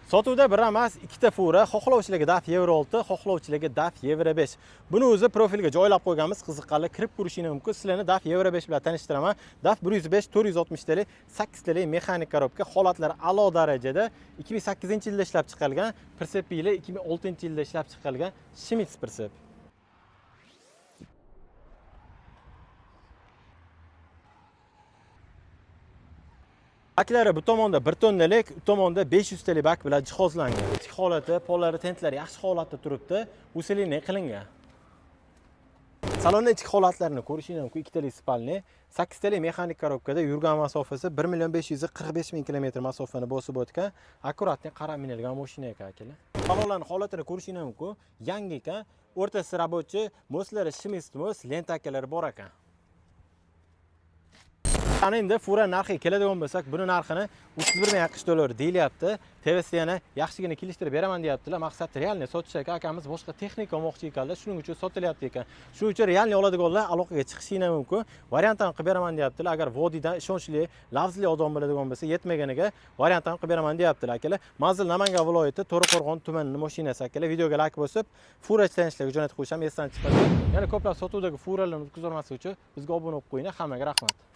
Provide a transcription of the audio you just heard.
Sotuvda bir emas, ikkita fura, xohlovchilarga DAF Euro 6, xohlovchilarga DAF Euro 5. Buni o'zi profilga joylab qo'yganmiz, qiziqqanlar kirib ko'rishingiz mumkin. Sizlarni DAF Euro 5 bilan tanishtiraman. DAF 105 460 talik 8 talik mexanik korobka, holatlari a'lo darajada 2008-yilda ishlab chiqarilgan, pritsep yili 2006-yilda ishlab chiqarilgan Schmitz pritsep. Baklari bu tomonda 1 tonnalik, u tomonda 500 talik bak bilan jihozlangan. Ichki holati, pollari, tentlari yaxshi holatda turibdi, usiliniy qilingan. Salonning ichki holatlarini ko'rishingiz mumkin. 2 talik spalni, 8 talik mexanik korobkada yurgan masofasi 1.545.000 km masofani bosib o'tgan. Akkuratni qarab minilgan mashina ekan akalar. Salonlarning holatini ko'rishingiz mumkin. Yangi ekan, o'rtasi rabochi, moslari Schmitz mos, lenta akalari bor ekan. Ana endi fura narxiga keladigan bo'lsak, buni narxini 31 ming AQSh dollari deyilyapti. TVS yana yaxshigina kelishtirib beraman deyaptilar. Maqsad realniy sotish ekan. Akamiz boshqa texnika olmoqchi ekanlar, shuning uchun sotilyapti ekan. Shuning uchun realniy oladiganlar aloqaga chiqishingiz mumkin. Variantini qilib beraman deyaptilar. Agar vodiydan ishonchli, lafzli odam bo'ladigan bo'lsa, yetmaganiga variantini qilib beraman deyaptilar akalar. Manzil Namangan viloyati To'raqo'rg'on tumanining mashinasi akalar. Videoga like bosib, fura ishlanishlarga jo'natib qo'yisham esdan chiqadi. Yana ko'plab sotuvdagi furalarni o'tkazib olmaslik uchun bizga obuna bo'lib qo'ying. Hammaga rahmat.